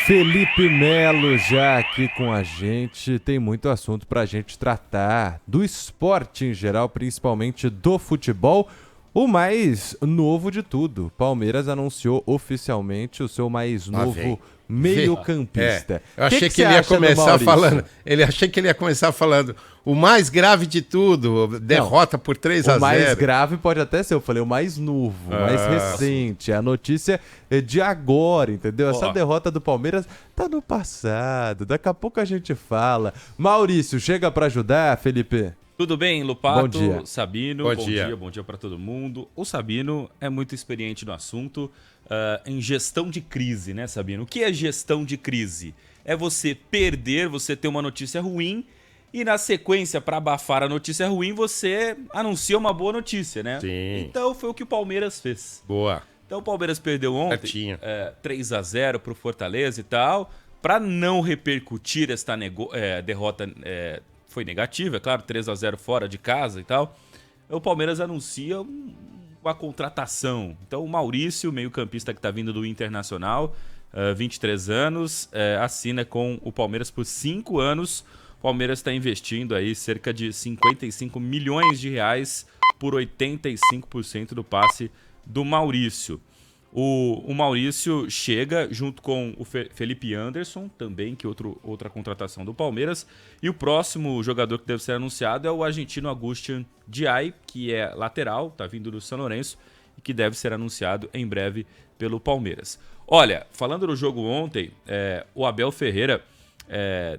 Felipe Melo já aqui com a gente. Tem muito assunto pra gente tratar do esporte em geral, principalmente do futebol. O mais novo de tudo, Palmeiras anunciou oficialmente o seu mais novo meio-campista. Eu achei que ele ia começar falando. Achei que ele ia começar falando. O mais grave de tudo, derrota por 3-0. O mais grave pode até ser, eu falei, o mais novo, o mais recente. A notícia é de agora, entendeu? Essa derrota do Palmeiras tá no passado. Daqui a pouco a gente fala. Maurício, chega pra ajudar, Felipe? Tudo bem, Lupato? Bom dia. Sabino, bom dia para todo mundo. O Sabino é muito experiente no assunto, em gestão de crise, né, Sabino? O que é gestão de crise? É você perder, você ter uma notícia ruim e na sequência, para abafar a notícia ruim, você anuncia uma boa notícia, né? Sim. Então foi o que o Palmeiras fez. Boa. Então o Palmeiras perdeu ontem 3-0 pro Fortaleza e tal, para não repercutir esta derrota... foi negativa, é claro, 3-0 fora de casa e tal. O Palmeiras anuncia uma contratação. Então o Maurício, meio-campista que está vindo do Internacional, 23 anos, assina com o Palmeiras por 5 anos. O Palmeiras está investindo aí cerca de 55 milhões de reais por 85% do passe do Maurício. O Maurício chega junto com o Felipe Anderson, também, que é outra contratação do Palmeiras. E o próximo jogador que deve ser anunciado é o argentino Agustín Diay, que é lateral, está vindo do São Lourenço, e que deve ser anunciado em breve pelo Palmeiras. Olha, falando do jogo ontem, o Abel Ferreira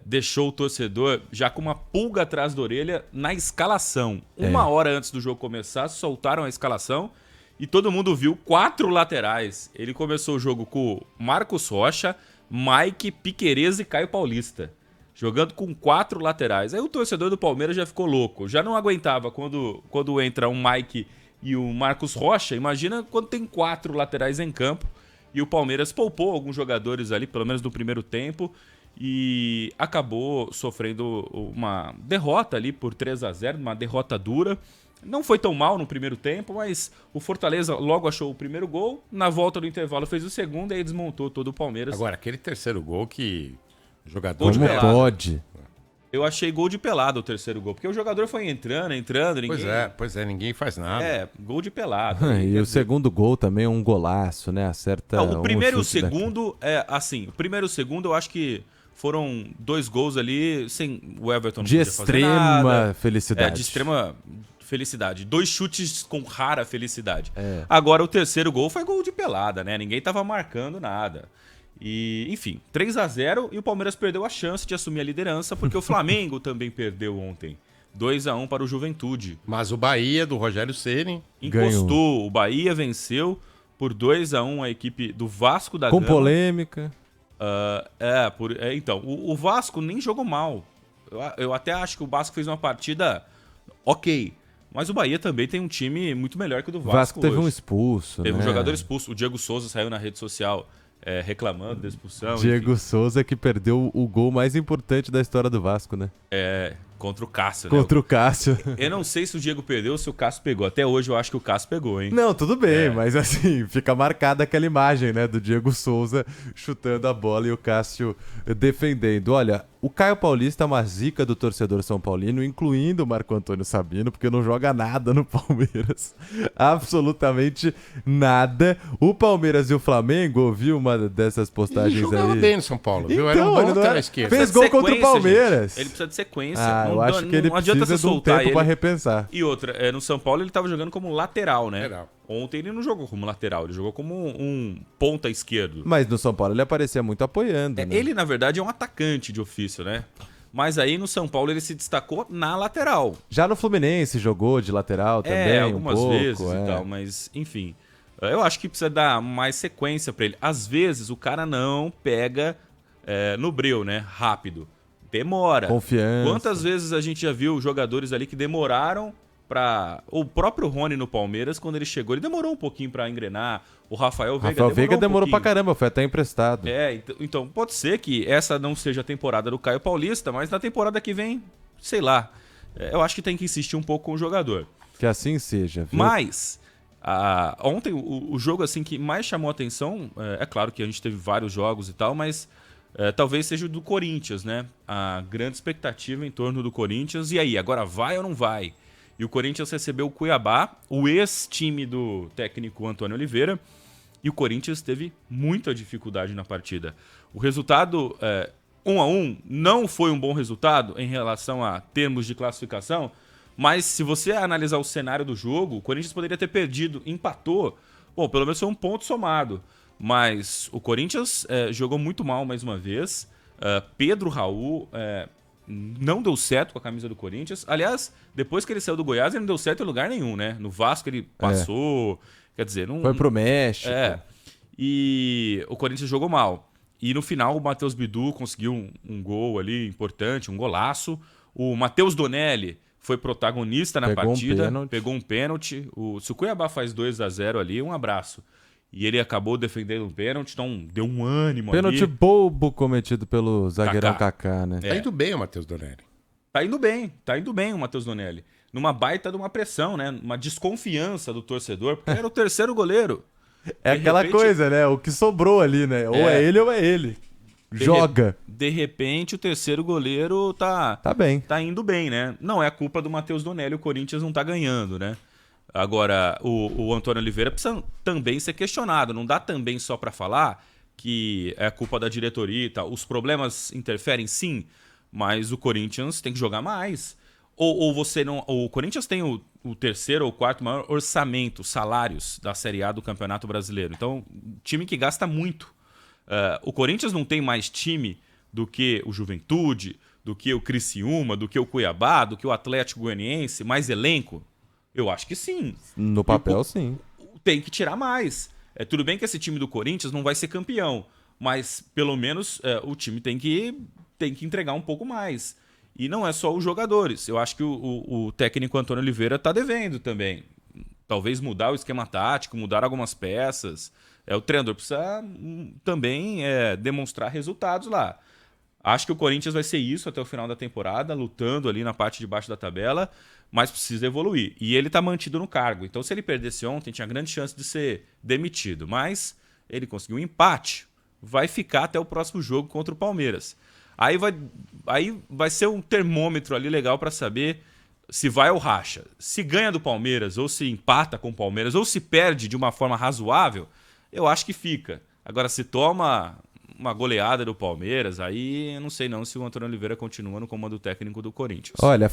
deixou o torcedor já com uma pulga atrás da orelha na escalação. Uma hora antes do jogo começar, soltaram a escalação. E todo mundo viu 4 laterais. Ele começou o jogo com Marcos Rocha, Mike, Piquerez e Caio Paulista. Jogando com 4 laterais. Aí o torcedor do Palmeiras já ficou louco. Já não aguentava quando entra um Mike e o Marcos Rocha. Imagina quando tem 4 laterais em campo. E o Palmeiras poupou alguns jogadores ali, pelo menos no primeiro tempo. E acabou sofrendo uma derrota ali por 3-0, uma derrota dura. Não foi tão mal no primeiro tempo, mas o Fortaleza logo achou o primeiro gol. Na volta do intervalo fez o segundo e aí desmontou todo o Palmeiras. Agora, aquele terceiro gol que o jogador... Como pode? Eu achei gol de pelada o terceiro gol, porque o jogador foi entrando, ninguém... Pois é, ninguém faz nada. Gol de pelada. E o segundo gol também é um golaço, né? Acerta. Não, o primeiro e o segundo o primeiro e o segundo eu acho que foram 2 gols ali sem o Everton não de podia fazer nada. extrema felicidade. De extrema felicidade. 2 chutes com rara felicidade. Agora o terceiro gol foi gol de pelada, né? Ninguém tava marcando nada. E, enfim, 3-0 e o Palmeiras perdeu a chance de assumir a liderança, porque o Flamengo também perdeu ontem. 2-1 para o Juventude. Mas o Bahia, do Rogério Ceni, encostou. Ganhou. O Bahia venceu por 2-1 a equipe do Vasco da Com Gama. polêmica. Então, o Vasco nem jogou mal. Eu até acho que o Vasco fez uma partida ok. Mas o Bahia também tem um time muito melhor que o do Vasco. O Vasco teve hoje. um expulso, Teve né? um jogador expulso. O Diego Souza saiu na rede social reclamando da expulsão. Diego Souza que perdeu o gol mais importante da história do Vasco, né? Contra o Cássio, né? Contra o Cássio. Eu não sei se o Diego perdeu ou se o Cássio pegou. Até hoje eu acho que o Cássio pegou, hein? Não, tudo bem, mas assim, fica marcada aquela imagem, né? Do Diego Souza chutando a bola e o Cássio defendendo. Olha, o Caio Paulista é uma zica do torcedor são paulino, incluindo o Marco Antônio Sabino, porque não joga nada no Palmeiras. Absolutamente nada. O Palmeiras e o Flamengo, ouviu uma dessas postagens aí? Ele jogava bem no São Paulo, viu? Então, Era um bom lateral esquerdo. Fez gol contra o Palmeiras. Gente. Ele precisa de sequência. Eu acho que ele precisa de um tempo para repensar. E outra, no São Paulo ele estava jogando como lateral, né? Lateral. Ontem ele não jogou como lateral, ele jogou como um ponta esquerdo. Mas no São Paulo ele aparecia muito apoiando, né? Ele, na verdade, é um atacante de ofício, né? Mas aí no São Paulo ele se destacou na lateral. Já no Fluminense jogou de lateral também, algumas vezes e tal, mas enfim. Eu acho que precisa dar mais sequência pra ele. Às vezes o cara não pega no breu, né? Rápido. Demora. Confiança. Quantas vezes a gente já viu jogadores ali que demoraram pra... O próprio Rony no Palmeiras, quando ele chegou, ele demorou um pouquinho pra engrenar. O Rafael Veiga demorou pra caramba, foi até emprestado. Então pode ser que essa não seja a temporada do Caio Paulista, mas na temporada que vem, sei lá. Eu acho que tem que insistir um pouco com o jogador. Que assim seja, viu? Mas... ontem o jogo assim que mais chamou a atenção, é claro que a gente teve vários jogos e tal, mas talvez seja o do Corinthians, né? A grande expectativa em torno do Corinthians. E aí, agora vai ou não vai? E o Corinthians recebeu o Cuiabá, o ex-time do técnico Antônio Oliveira, e o Corinthians teve muita dificuldade na partida. O resultado 1-1 não foi um bom resultado em relação a termos de classificação, mas se você analisar o cenário do jogo, o Corinthians poderia ter perdido, empatou, bom, pelo menos foi um ponto somado. Mas o Corinthians jogou muito mal mais uma vez. Pedro Raul não deu certo com a camisa do Corinthians. Aliás, depois que ele saiu do Goiás, ele não deu certo em lugar nenhum, né? No Vasco ele passou, quer dizer... Não, foi pro México. E o Corinthians jogou mal. E no final o Matheus Bidu conseguiu um gol ali importante, um golaço. O Matheus Donelli foi protagonista na partida, pegou um pênalti. Se o Cuiabá faz 2-0 ali, um abraço. E ele acabou defendendo um pênalti, então deu um ânimo pênalti ali. bobo cometido pelo zagueirão Kaká, né? Tá indo bem o Matheus Donelli. Tá indo bem o Matheus Donelli. Numa baita de uma pressão, né? Uma desconfiança do torcedor, porque era o terceiro goleiro. É aquela coisa, né? O que sobrou ali, né? Ou é ele ou é ele. Joga. De repente, o terceiro goleiro tá bem. Tá indo bem, né? Não é culpa do Matheus Donelli, o Corinthians não tá ganhando, né? Agora, o Antônio Oliveira precisa também ser questionado. Não dá também só para falar que é culpa da diretoria e tal. Os problemas interferem, sim, mas o Corinthians tem que jogar mais. Ou você não... O Corinthians tem o terceiro ou quarto maior orçamento, salários da Série A do Campeonato Brasileiro. Então, time que gasta muito. O Corinthians não tem mais time do que o Juventude, do que o Criciúma, do que o Cuiabá, do que o Atlético Goianiense, mais elenco? Eu acho que sim. No papel, sim. Tem que tirar mais. Tudo bem que esse time do Corinthians não vai ser campeão, mas pelo menos o time tem que entregar um pouco mais. E não é só os jogadores. Eu acho que o técnico Antônio Oliveira está devendo também. Talvez mudar o esquema tático, mudar algumas peças. O treinador precisa também demonstrar resultados lá. Acho que o Corinthians vai ser isso até o final da temporada, lutando ali na parte de baixo da tabela, mas precisa evoluir. E ele está mantido no cargo. Então, se ele perdesse ontem, tinha grande chance de ser demitido. Mas ele conseguiu um empate. Vai ficar até o próximo jogo contra o Palmeiras. Aí vai ser um termômetro ali legal para saber se vai ou racha. Se ganha do Palmeiras, ou se empata com o Palmeiras, ou se perde de uma forma razoável, eu acho que fica. Agora, se toma uma goleada do Palmeiras, aí eu não sei não se o Antônio Oliveira continua no comando técnico do Corinthians. Olha,